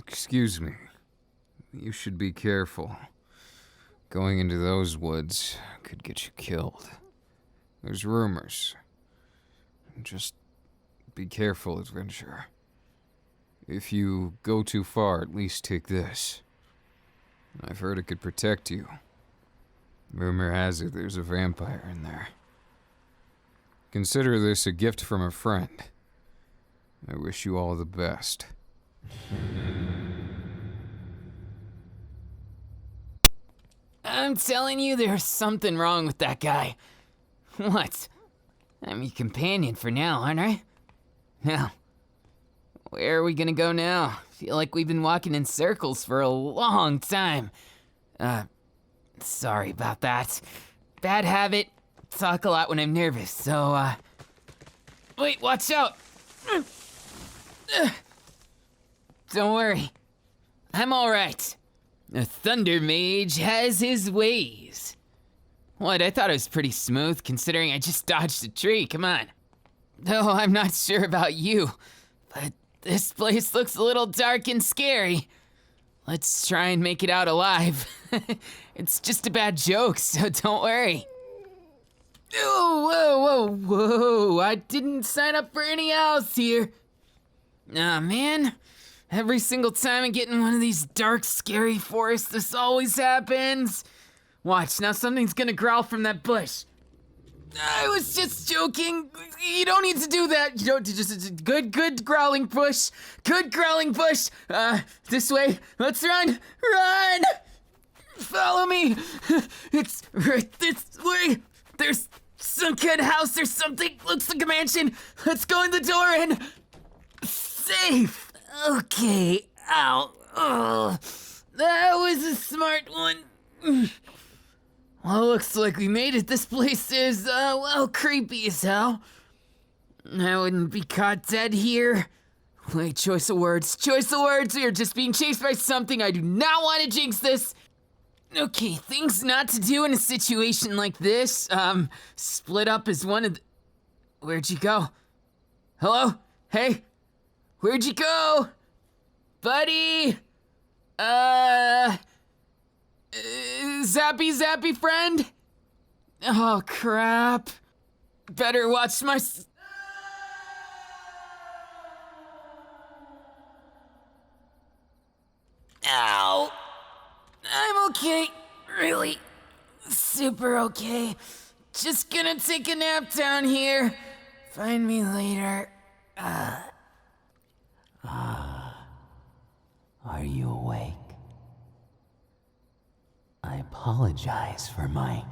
Excuse me. You should be careful. Going into those woods could get you killed. There's rumors. Just be careful, adventurer. If you go too far, at least take this. I've heard it could protect you. Rumor has it there's a vampire in there. Consider this a gift from a friend. I wish you all the best. I'm telling you, there's something wrong with that guy. What? I'm your companion for now, aren't I? Now, where are we gonna go now? Feel like we've been walking in circles for a long time. Sorry about that. Bad habit. Talk a lot when I'm nervous, so, wait, watch out! Don't worry. I'm alright. A thunder mage has his ways. What, I thought it was pretty smooth considering I just dodged a tree, come on. Though I'm not sure about you, but this place looks a little dark and scary. Let's try and make it out alive. It's just a bad joke, so don't worry. Oh, whoa, I didn't sign up for any else here. Aw, man. Every single time I get in one of these dark, scary forests, this always happens. Watch, now something's gonna growl from that bush. I was just joking. You don't need to do that. You don't just good growling bush. Good growling bush. This way. Let's run. Run! Follow me. It's right this way. There's some kind of house or something. Looks like a mansion. Let's go in the door and safe. Okay. Ow. Oh, that was a smart one. Well, looks like we made it. This place is, well, creepy as hell. I wouldn't be caught dead here. Wait, choice of words. Choice of words. We are just being chased by something. I do not want to jinx this. Okay, things not to do in a situation like this. Split up is one of the... Where'd you go? Hello? Hey? Where'd you go? Buddy? Zappy friend? Oh, crap. Better watch my... Ow. I'm okay. Really. Super okay. Just gonna take a nap down here. Find me later. Are you awake? I apologize for my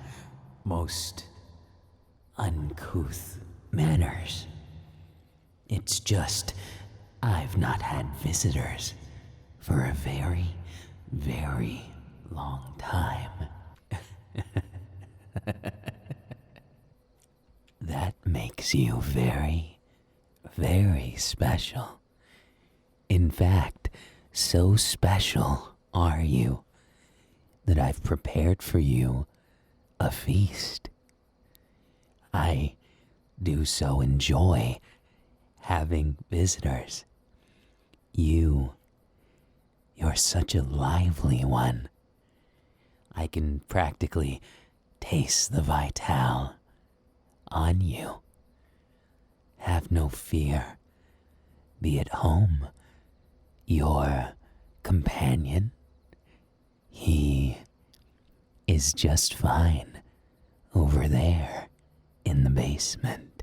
most uncouth manners. It's just, I've not had visitors for a very, very long time. That makes you very, very special. In fact, so special are you that I've prepared for you a feast. I do so enjoy having visitors. You're such a lively one. I can practically taste the vital on you. Have no fear. Be at home. Your companion, he is just fine over there in the basement.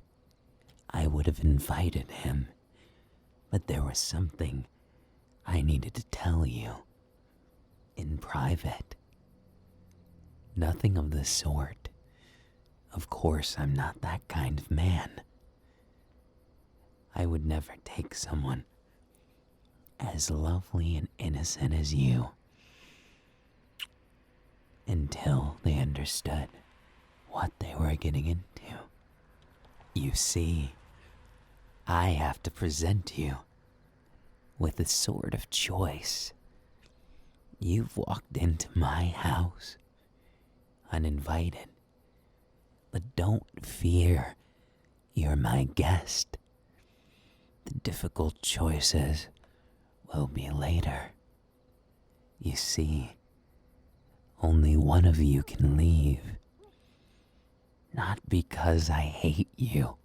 I would have invited him, but there was something I needed to tell you in private. Nothing of the sort. Of course, I'm not that kind of man. I would never take someone as lovely and innocent as you until they understood what they were getting into. You see, I have to present you with a sort of choice. You've walked into my house uninvited, but don't fear, you're my guest. The difficult choices will be later. You see, only one of you can leave. Not because I hate you,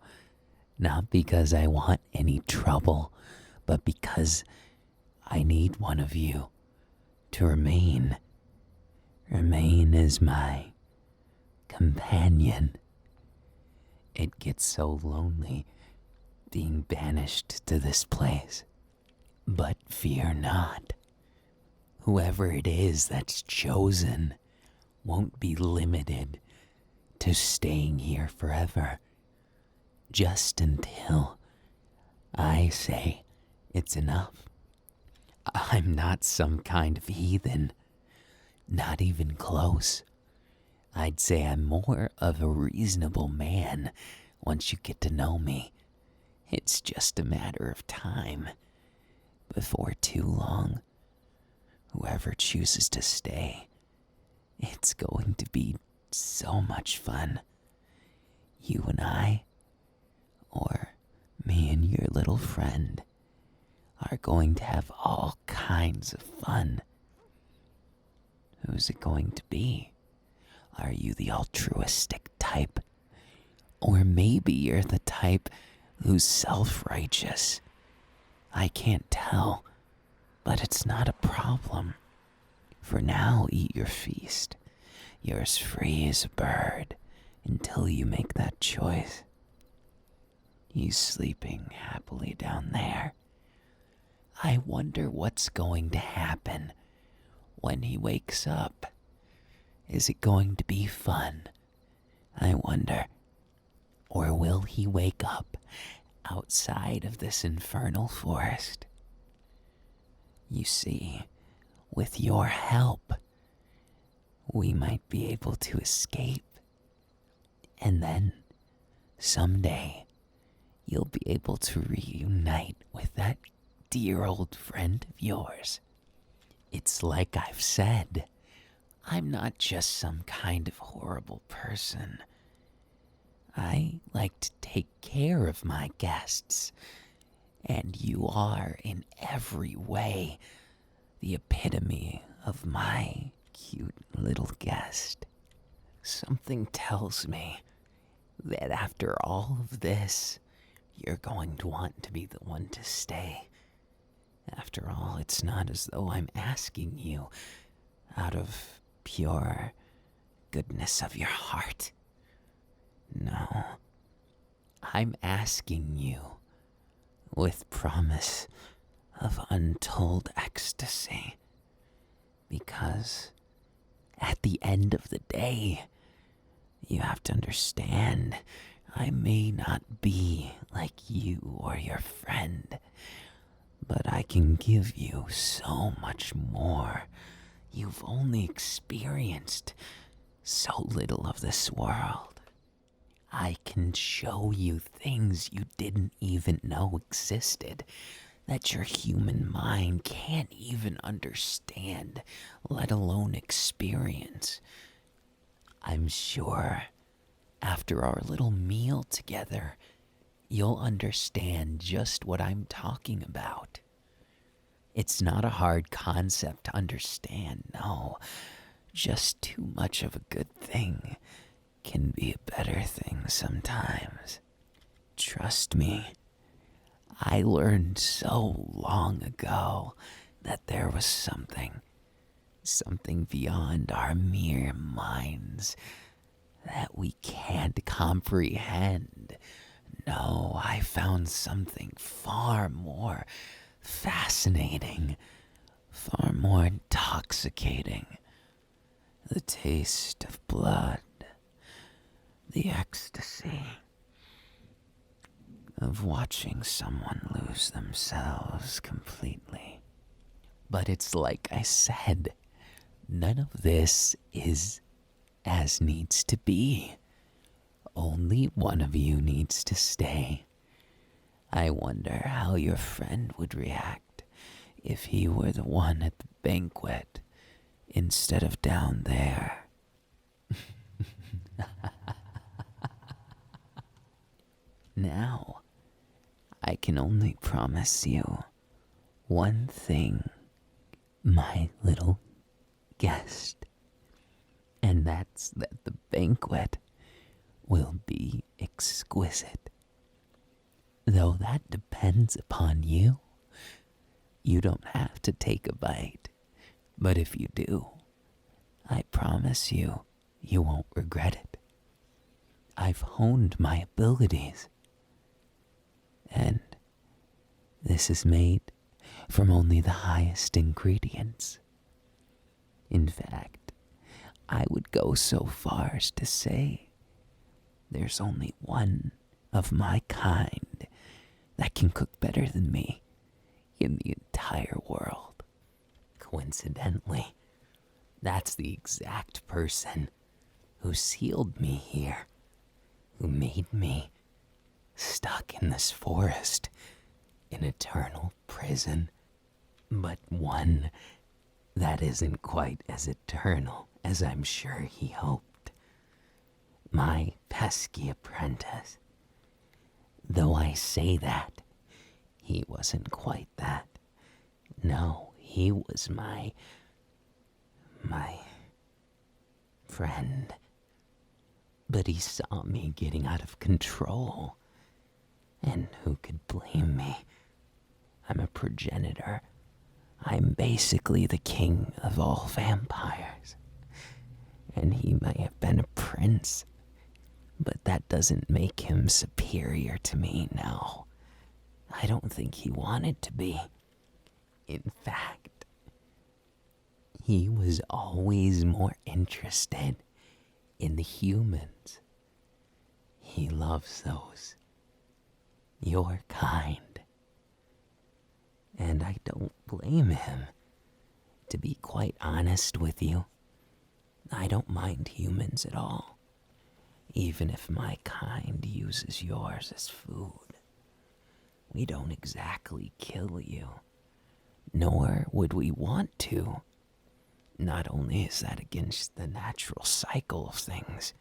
not because I want any trouble, but because I need one of you to remain. Remain as my companion. It gets so lonely being banished to this place. But fear not. Whoever it is that's chosen won't be limited to staying here forever. Just until I say it's enough. I'm not some kind of heathen. Not even close. I'd say I'm more of a reasonable man once you get to know me. It's just a matter of time. Before too long, whoever chooses to stay, it's going to be so much fun. You and I, or me and your little friend, are going to have all kinds of fun. Who's it going to be? Are you the altruistic type? Or maybe you're the type who's self-righteous. I can't tell, but it's not a problem. For now, eat your feast. You're as free as a bird until you make that choice. He's sleeping happily down there. I wonder what's going to happen when he wakes up. Is it going to be fun? I wonder. Or will he wake up outside of this infernal forest? You see, with your help, we might be able to escape. And then, someday, you'll be able to reunite with that dear old friend of yours. It's like I've said, I'm not just some kind of horrible person. I like to take care of my guests, and you are in every way the epitome of my cute little guest. Something tells me that after all of this, you're going to want to be the one to stay. After all, it's not as though I'm asking you out of pure goodness of your heart. No, I'm asking you with promise of untold ecstasy, because at the end of the day, you have to understand, I may not be like you or your friend, but I can give you so much more. You've only experienced so little of this world. I can show you things you didn't even know existed, that your human mind can't even understand, let alone experience. I'm sure after our little meal together, you'll understand just what I'm talking about. It's not a hard concept to understand, no. Just too much of a good thing can be a better thing sometimes. Trust me, I learned so long ago that there was something beyond our mere minds that we can't comprehend. No, I found something far more fascinating, far more intoxicating. The taste of blood, the ecstasy of watching someone lose themselves completely. But it's like I said, none of this is as needs to be. Only one of you needs to stay. I wonder how your friend would react if he were the one at the banquet instead of down there. Now, I can only promise you one thing, my little guessed. And that's that the banquet will be exquisite. Though that depends upon you. You don't have to take a bite. But if you do, I promise you, you won't regret it. I've honed my abilities. And this is made from only the highest ingredients. In fact, I would go so far as to say there's only one of my kind that can cook better than me in the entire world. Coincidentally, that's the exact person who sealed me here, who made me stuck in this forest in eternal prison, but one that isn't quite as eternal as I'm sure he hoped. My pesky apprentice. Though I say that, he wasn't quite that. No, he was my friend. But he saw me getting out of control. And who could blame me? I'm a progenitor. I'm basically the king of all vampires. And he may have been a prince, but that doesn't make him superior to me, no. I don't think he wanted to be. In fact, he was always more interested in the humans. He loves those. Your kind. And I don't blame him. To be quite honest with you, I don't mind humans at all. Even if my kind uses yours as food. We don't exactly kill you. Nor would we want to. Not only is that against the natural cycle of things,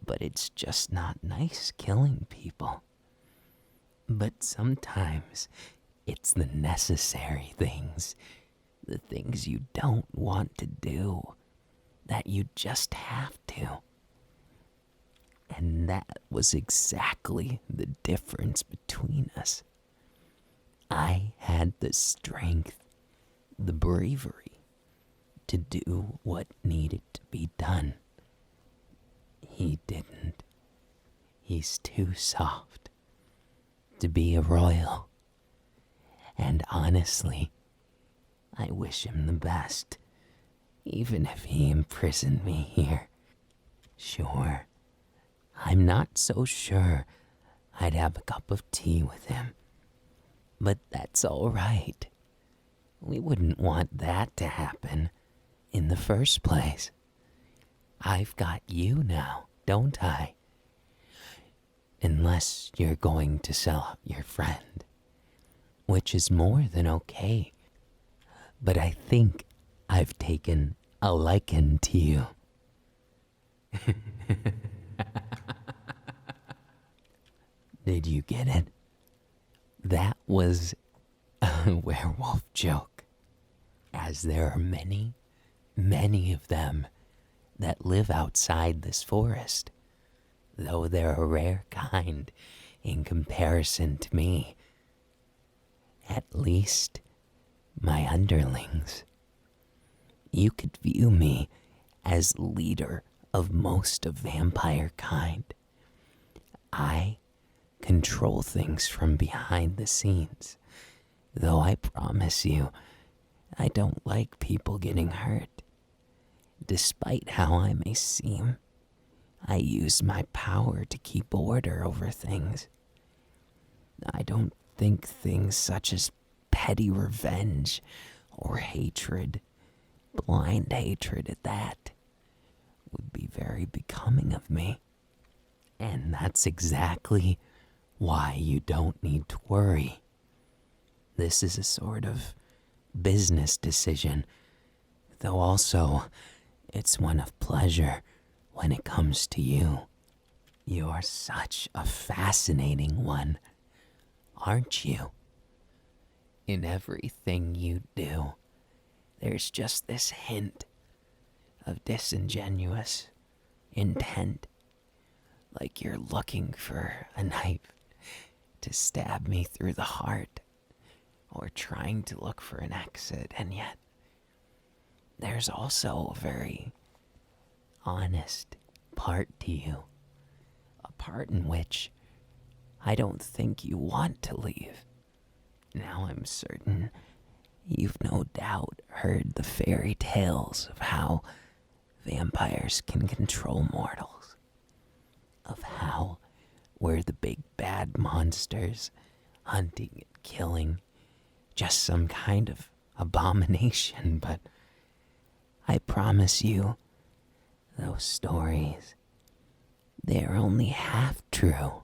but it's just not nice killing people. But sometimes it's the necessary things, the things you don't want to do, that you just have to. And that was exactly the difference between us. I had the strength, the bravery, to do what needed to be done. He didn't. He's too soft to be a royal. And honestly, I wish him the best, even if he imprisoned me here. Sure, I'm not so sure I'd have a cup of tea with him. But that's all right. We wouldn't want that to happen in the first place. I've got you now, don't I? Unless you're going to sell out your friend, which is more than okay. But I think I've taken a liking to you. Did you get it? That was a werewolf joke, as there are many, many of them that live outside this forest, though they're a rare kind in comparison to me. At least, my underlings. You could view me as leader of most of vampire kind. I control things from behind the scenes, though I promise you, I don't like people getting hurt. Despite how I may seem, I use my power to keep order over things. I don't think things such as petty revenge or hatred, blind hatred at that, would be very becoming of me. And that's exactly why you don't need to worry. This is a sort of business decision, though also it's one of pleasure when it comes to you. You're such a fascinating one, aren't you? In everything you do, there's just this hint of disingenuous intent, like you're looking for a knife to stab me through the heart, or trying to look for an exit, and yet there's also a very honest part to you, a part in which I don't think you want to leave. Now I'm certain you've no doubt heard the fairy tales of how vampires can control mortals, of how we're the big bad monsters hunting and killing, just some kind of abomination, but I promise you, those stories, they're only half true.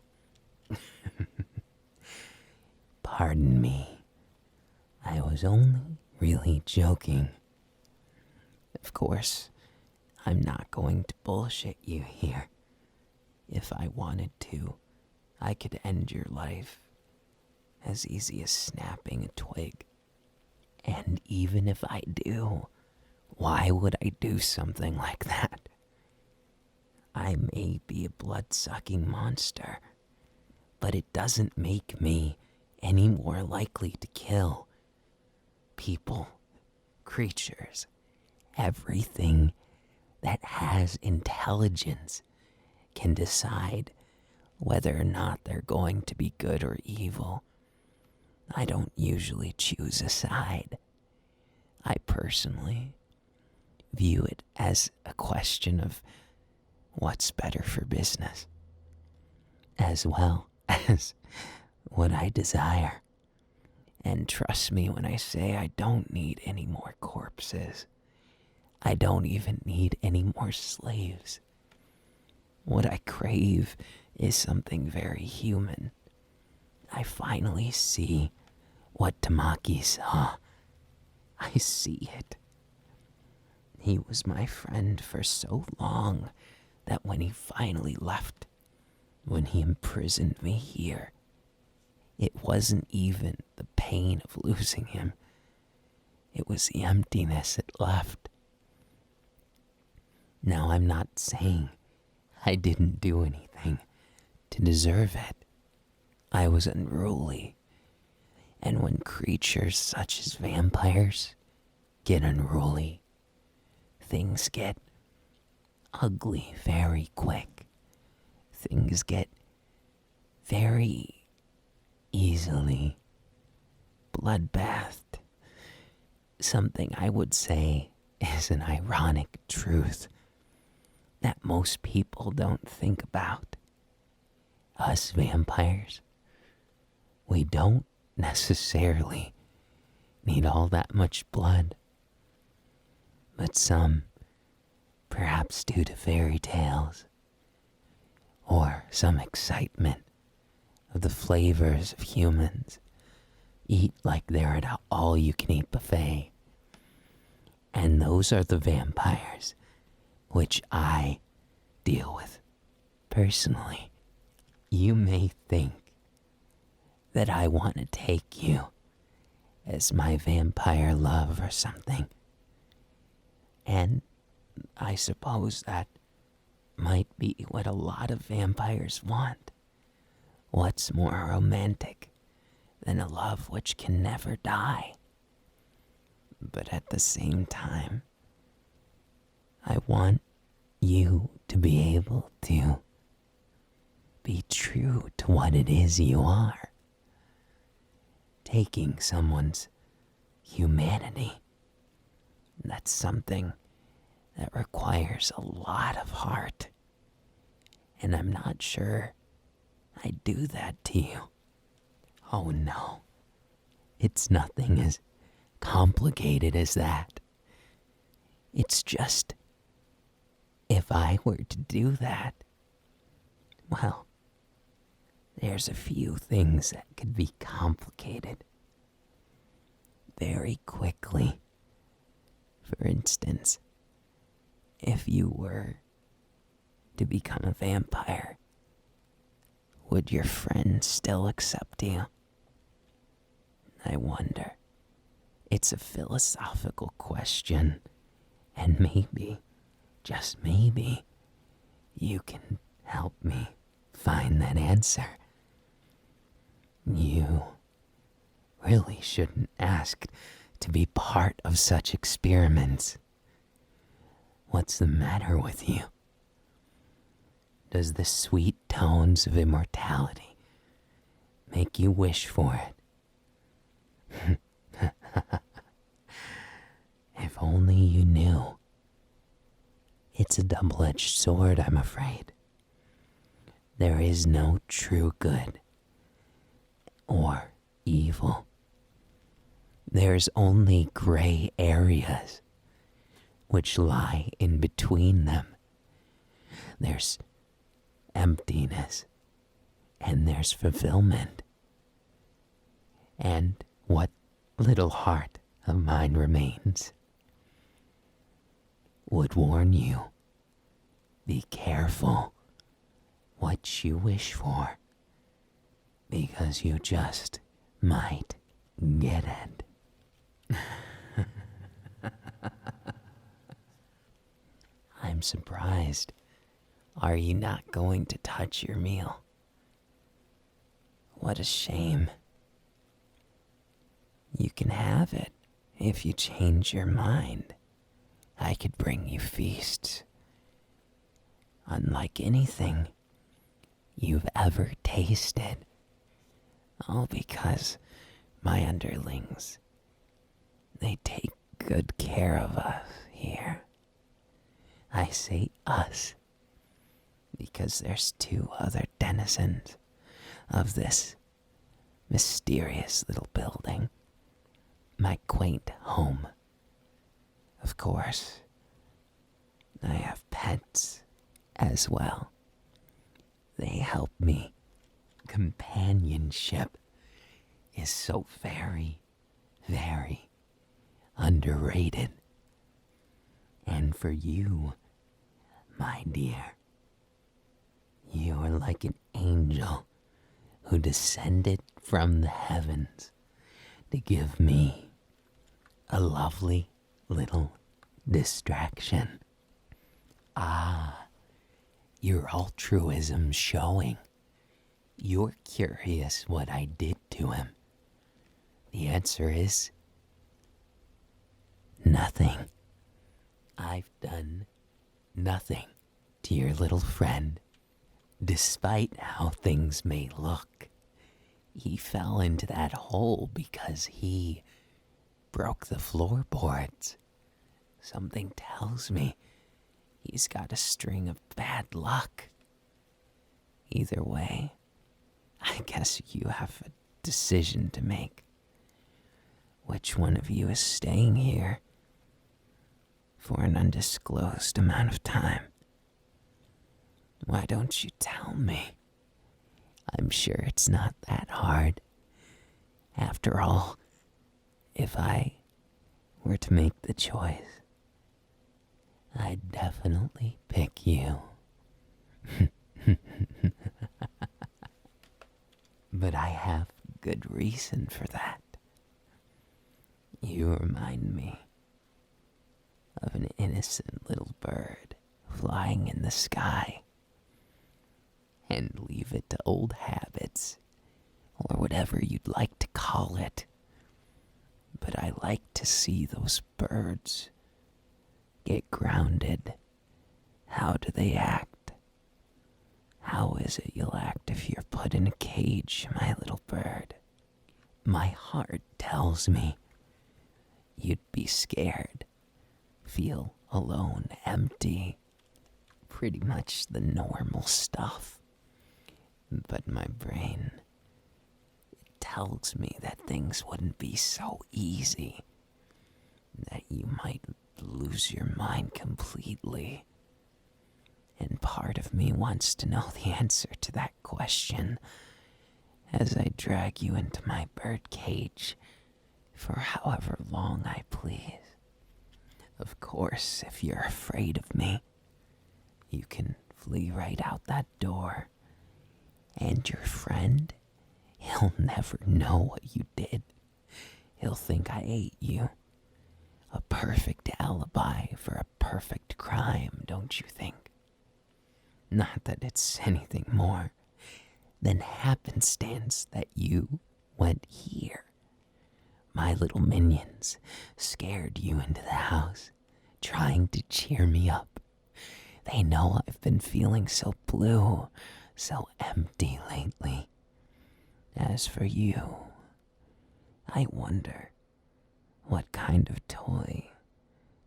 Pardon me, I was only really joking. Of course, I'm not going to bullshit you here. If I wanted to, I could end your life as easy as snapping a twig. And even if I do, why would I do something like that? I may be a blood-sucking monster, but it doesn't make me any more likely to kill people, creatures, everything that has intelligence can decide whether or not they're going to be good or evil. I don't usually choose a side. I personally view it as a question of what's better for business, as well as what I desire. And trust me when I say I don't need any more corpses. I don't even need any more slaves. What I crave is something very human. I finally see what Tamaki saw. I see it. He was my friend for so long that when he finally left, when he imprisoned me here, it wasn't even the pain of losing him. It was the emptiness it left. Now, I'm not saying I didn't do anything to deserve it. I was unruly. And when creatures such as vampires get unruly, things get ugly very quick. Things get very easily bloodbathed. Something I would say is an ironic truth that most people don't think about. Us vampires, we don't necessarily need all that much blood. But some, perhaps due to fairy tales, or some excitement of the flavors of humans, eat like they're at an all-you-can-eat buffet. And those are the vampires which I deal with personally. You may think that I want to take you as my vampire love or something. And I suppose that might be what a lot of vampires want. What's more romantic than a love which can never die? But at the same time, I want you to be able to be true to what it is you are. Taking someone's humanity, that's something that requires a lot of heart. And I'm not sure I do that to you. Oh no, it's nothing as complicated as that. It's just, if I were to do that, well, there's a few things that could be complicated very quickly. For instance, if you were to become a vampire, would your friends still accept you? I wonder It's a philosophical question, and maybe, just maybe, you can help me find that answer. You really shouldn't ask to be part of such experiments. What's the matter with you? Does the sweet tones of immortality make you wish for it? If only you knew. It's a double-edged sword, I'm afraid. There is no true good or evil. There's only gray areas which lie in between them. There's emptiness and there's fulfillment. And what little heart of mine remains would warn you, be careful what you wish for, because you just might get it. I'm surprised. Are you not going to touch your meal? What a shame. You can have it if you change your mind. I could bring you feasts unlike anything you've ever tasted. All because my underlings, they take good care of us here. I say us because there's 2 other denizens of this mysterious little building, my quaint home. Of course, I have pets as well. They help me. Companionship is so very, very underrated. And for you, my dear, you are like an angel who descended from the heavens to give me a lovely little distraction. Ah, your altruism showing. You're curious what I did to him. The answer is nothing. I've done nothing to your little friend, despite how things may look. He fell into that hole because he broke the floorboards. Something tells me he's got a string of bad luck. Either way, I guess you have a decision to make. Which one of you is staying here for an undisclosed amount of time? Why don't you tell me? I'm sure it's not that hard. After all, if I were to make the choice, I'd definitely pick you. But I have good reason for that. You remind me of an innocent little bird flying in the sky. And leave it to old habits, or whatever you'd like to call it. But I like to see those birds get grounded. How do they act? How is it you'll act if you're put in a cage, my little bird? My heart tells me you'd be scared, feel alone, empty, pretty much the normal stuff. But my brain, it tells me that things wouldn't be so easy, that you might lose your mind completely. And part of me wants to know the answer to that question as I drag you into my bird cage for however long I please. Of course, if you're afraid of me, you can flee right out that door. And your friend, he'll never know what you did. he'll think I ate you. A perfect alibi for a perfect crime, don't you think? Not that it's anything more than happenstance that you went here. My little minions scared you into the house, trying to cheer me up. They know I've been feeling so blue, so empty lately. As for you, I wonder what kind of toy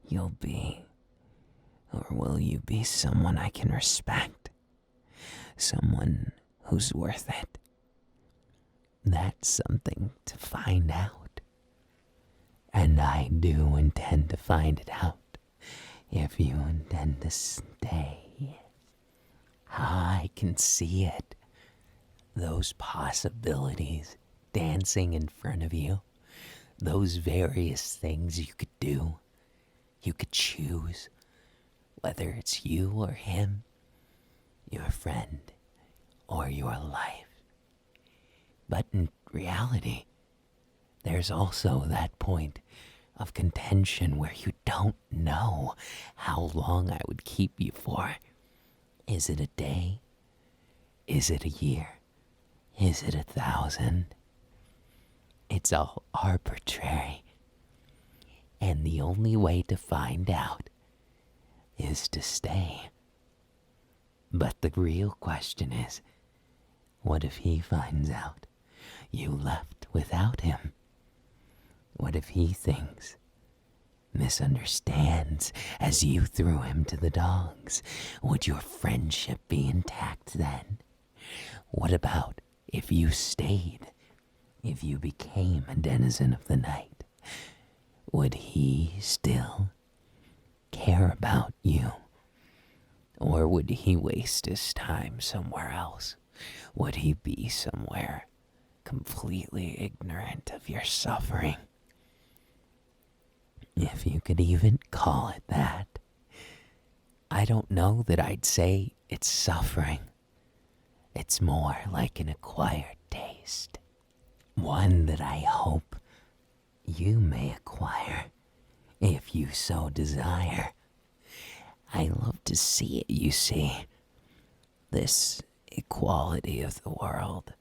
you'll be. Or will you be someone I can respect? Someone who's worth it? That's something to find out. And I do intend to find it out. If you intend to stay, I can see it. Those possibilities dancing in front of you. Those various things you could do. You could choose whether it's you or him, your friend or your life. But in reality, there's also that point of contention where you don't know how long I would keep you for. Is it a day? Is it a year? Is it 1,000? It's all arbitrary. And the only way to find out is to stay. But the real question is, what if he finds out you left without him? What if he thinks, misunderstands, as you threw him to the dogs? Would your friendship be intact then? What about if you stayed? If you became a denizen of the night? Would he still care about you? Or would he waste his time somewhere else? Would he be somewhere completely ignorant of your suffering? If you could even call it that. I don't know that I'd say it's suffering. It's more like an acquired taste. One that I hope you may acquire, if you so desire. I love to see it, you see. This equality of the world.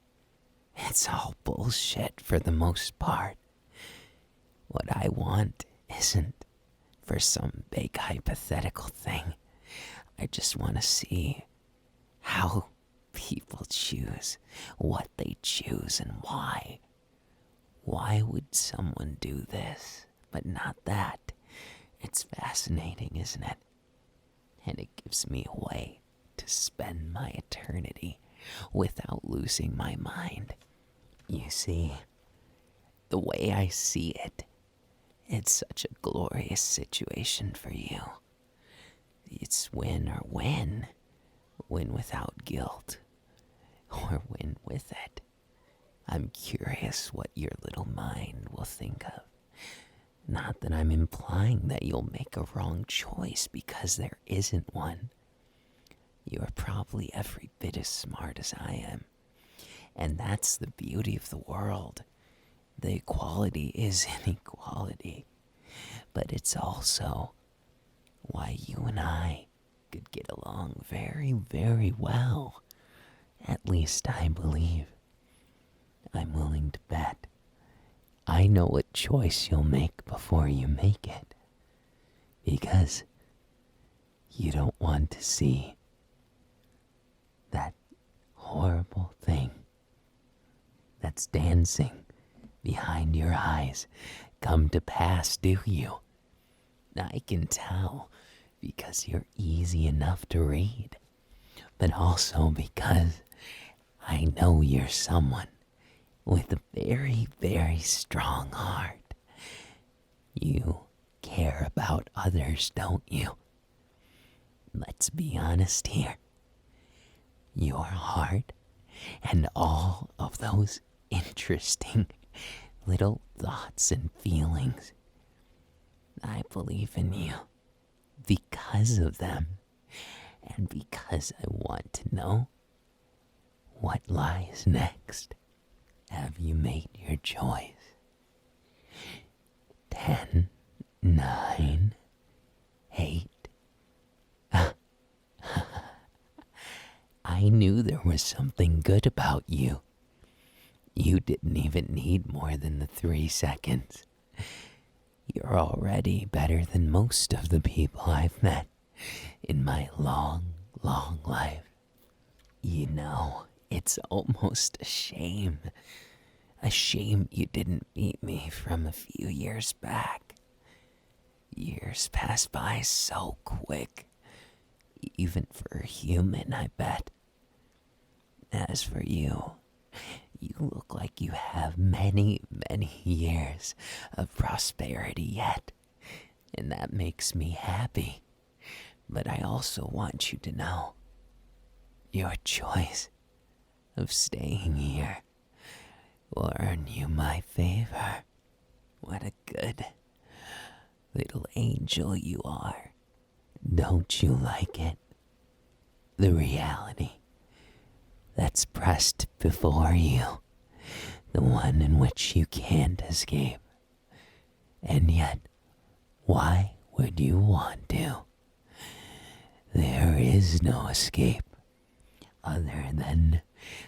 It's all bullshit for the most part. What I want isn't for some big hypothetical thing. I just want to see how people choose, what they choose, and why. Why would someone do this, but not that? It's fascinating, isn't it? And it gives me a way to spend my eternity without losing my mind. You see, the way I see it, it's such a glorious situation for you. It's win or win. Win without guilt, or win with it. I'm curious what your little mind will think of. Not that I'm implying that you'll make a wrong choice, because there isn't one. You're probably every bit as smart as I am. And that's the beauty of the world. The equality is inequality. But it's also why you and I could get along very, very well. At least I believe. I'm willing to bet. I know what choice you'll make before you make it. Because you don't want to see that horrible thing that's dancing behind your eyes come to pass, do you? I can tell because you're easy enough to read, but also because I know you're someone with a very, very strong heart. You care about others, don't you? Let's be honest here. Your heart and all of those interesting little thoughts and feelings, I believe in you because of them, and because I want to know what lies next. Have you made your choice? 10, 9, 8. I knew there was something good about you. You didn't even need more than the 3 seconds. You're already better than most of the people I've met in my long, long life. You know, it's almost a shame. A shame you didn't meet me from a few years back. Years pass by so quick, even for a human, I bet. As for you, you look like you have many, many years of prosperity yet, and that makes me happy. But I also want you to know, your choice of staying here will earn you my favor. What a good little angel you are. Don't you like it? The reality that's pressed before you, the one in which you can't escape. And yet, why would you want to? There is no escape other than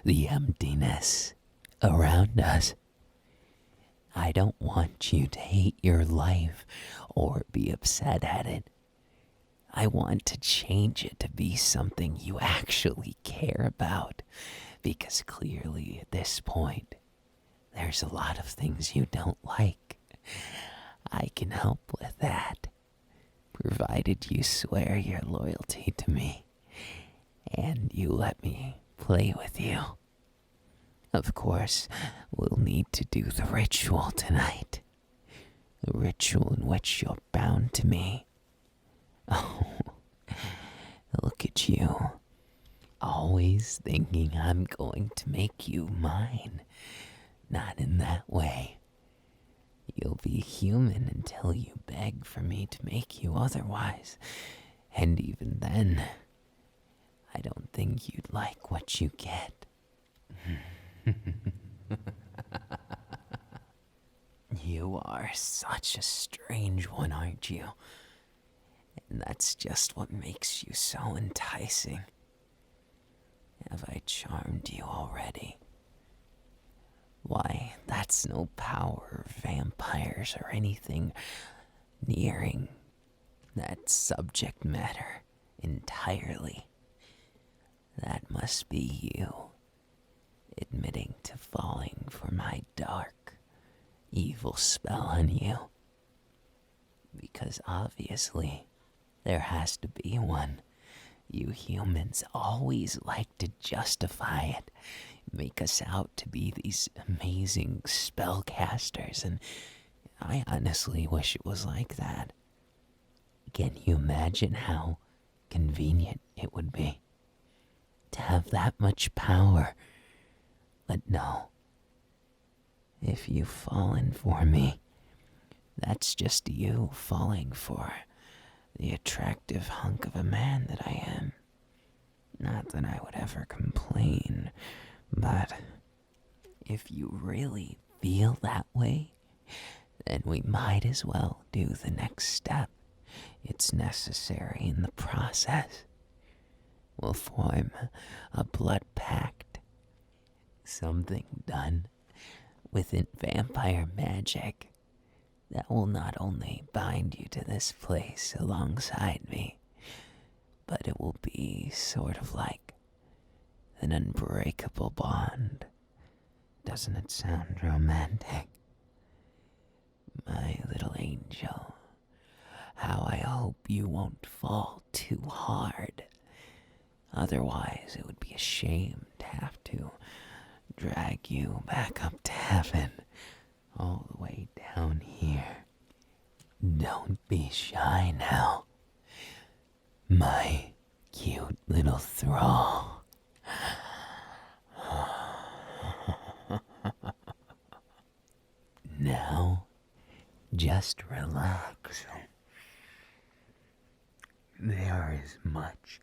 the emptiness around us. I don't want you to hate your life or be upset at it. I want to change it to be something you actually care about, because clearly at this point, there's a lot of things you don't like. I can help with that, provided you swear your loyalty to me, and you let me play with you. Of course, we'll need to do the ritual tonight. The ritual in which you're bound to me. Oh, look at you. Always thinking I'm going to make you mine. Not in that way. You'll be human until you beg for me to make you otherwise. And even then, I don't think you'd like what you get. You are such a strange one, aren't you? And that's just what makes you so enticing. Have I charmed you already? Why, that's no power of vampires or anything nearing that subject matter entirely. That must be you, admitting to falling for my dark, evil spell on you. Because obviously, there has to be one. You humans always like to justify it, make us out to be these amazing spellcasters, and I honestly wish it was like that. Can you imagine how convenient it would be to have that much power? But no. If you've fallen for me, that's just you falling for the attractive hunk of a man that I am. Not that I would ever complain, but if you really feel that way, then we might as well do the next step. It's necessary in the process. We'll form a blood pact. Something done within vampire magic that will not only bind you to this place alongside me, but it will be sort of like an unbreakable bond. Doesn't it sound romantic? My little angel, how I hope you won't fall too hard. Otherwise, it would be a shame to have to drag you back up to heaven, all the way down here. Don't be shy now, my cute little thrall. Now, just relax. There is much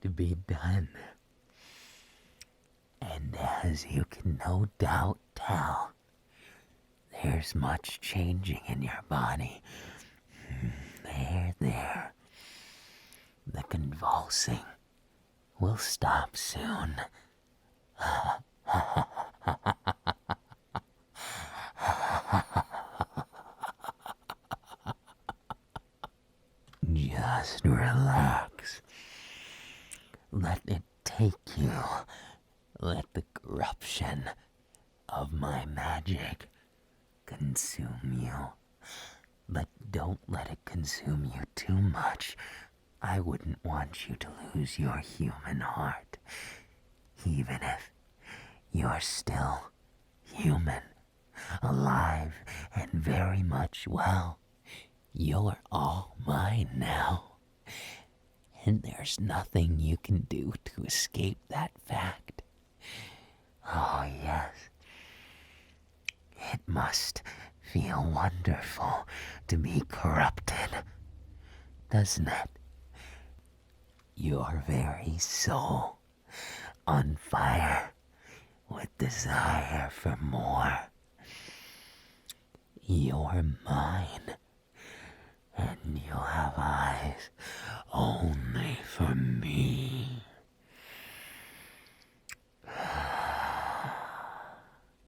to be done. And as you can no doubt tell, There's much changing in your body. There. The convulsing will stop soon. Just relax. Let it take you. Let the corruption of my magic consume you. But don't let it consume you too much. I wouldn't want you to lose your human heart, even if you're still human, alive, and very much well. You're all mine now, and there's nothing you can do to escape that fact. Oh, yes. It must feel wonderful to be corrupted, doesn't it? Your very soul on fire with desire for more. You're mine, and you'll have eyes only